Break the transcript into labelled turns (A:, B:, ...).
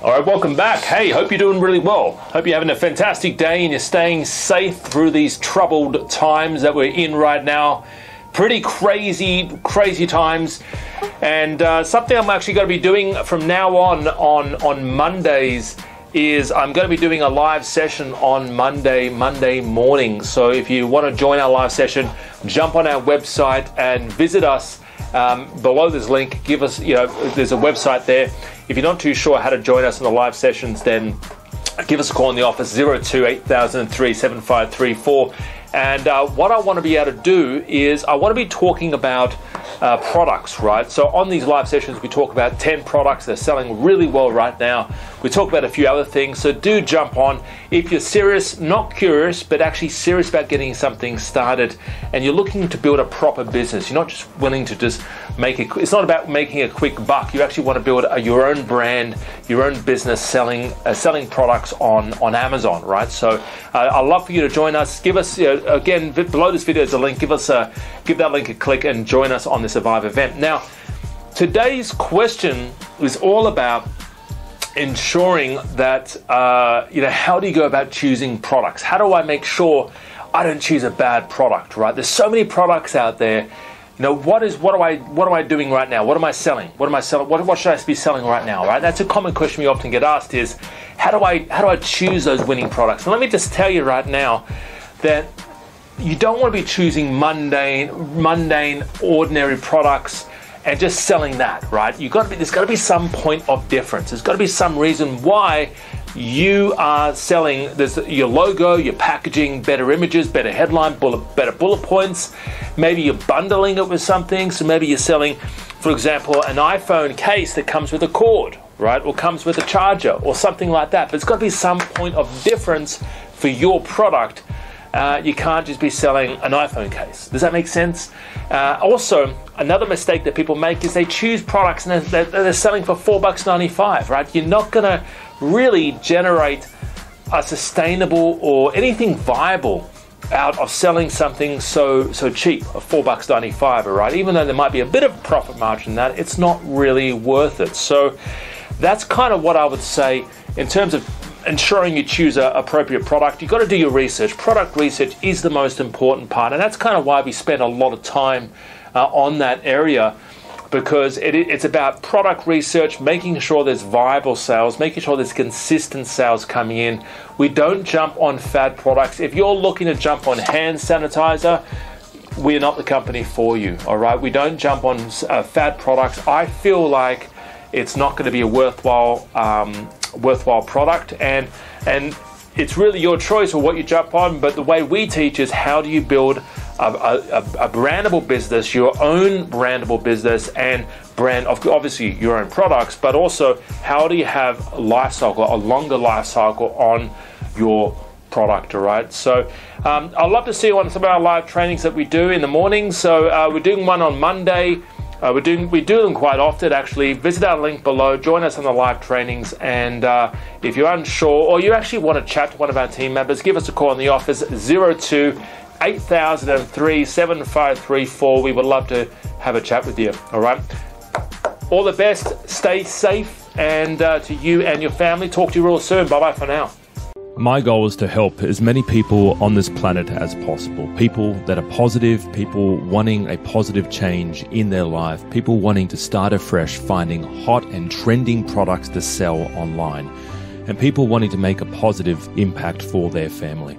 A: All right, welcome back. Hey, hope you're doing really well. Hope you're having a fantastic day and you're staying safe through these troubled times that we're in right now. Pretty crazy times. And something I'm actually going to be doing from now on Mondays is I'm going to be doing a live session on Monday morning. So if you want to join our live session, jump on our website and visit us. Below this link, give us, there's a website there. If you're not too sure how to join us in the live sessions, then give us a call in the office, 02-8003-7534. And what I want to be able to do is I want to be talking about products, right? So on these live sessions, we talk about 10 products that are selling really well right now. We talk about a few other things, so do jump on. If you're serious, not curious, but actually serious about getting something started and you're looking to build a proper business, you're not just willing to just it's not about making a quick buck. You actually want to build your own brand, your own business selling products on Amazon, right? So I'd love for you to join us. Give us, again, below this video is a link. Give that link a click and join us on the Survive event. Now, today's question is all about ensuring that, how do you go about choosing products? How do I make sure I don't choose a bad product, right? There's so many products out there. What am I doing right now? What am I selling? What should I be selling right now, right? That's a common question we often get asked is, how do I choose those winning products? And let me just tell you right now that you don't want to be choosing mundane, ordinary products and just selling that, right? There's got to be some point of difference. There's got to be some reason why you are selling. There's your logo, your packaging, better images, better headline, better bullet points. Maybe you're bundling it with something. So maybe you're selling, for example, an iPhone case that comes with a cord, right? Or comes with a charger or something like that. But it's got to be some point of difference for your product. You can't just be selling an iPhone case. Does that make sense? Also, another mistake that people make is they choose products and they're selling for $4.95, right? You're not going to really generate a sustainable or anything viable out of selling something so cheap, $4.95, right? Even though there might be a bit of profit margin in that, it's not really worth it. So that's kind of what I would say in terms of ensuring you choose an appropriate product. You've got to do your research. Product research is the most important part, and that's kind of why we spend a lot of time on that area, because it's about product research, making sure there's viable sales, making sure there's consistent sales coming in. We don't jump on fad products. If you're looking to jump on hand sanitizer, we're not the company for you, all right? We don't jump on fad products. I feel like it's not going to be a worthwhile product, and it's really your choice or what you jump on. But the way we teach is how do you build a brandable business, your own brandable business, and brand of obviously your own products, but also how do you have a longer life cycle on your product, all right? So I'd love to see you on some of our live trainings that we do in the morning. So we're doing one on Monday. We do them quite often, actually. Visit our link below, join us on the live trainings, and if you're unsure or you actually want to chat to one of our team members, give us a call in the office, 02-8003-7534. We would love to have a chat with you, all right? All the best, stay safe, and to you and your family. Talk to you real soon. Bye-bye for now.
B: My goal is to help as many people on this planet as possible. People that are positive, people wanting a positive change in their life, people wanting to start afresh, finding hot and trending products to sell online, and people wanting to make a positive impact for their family.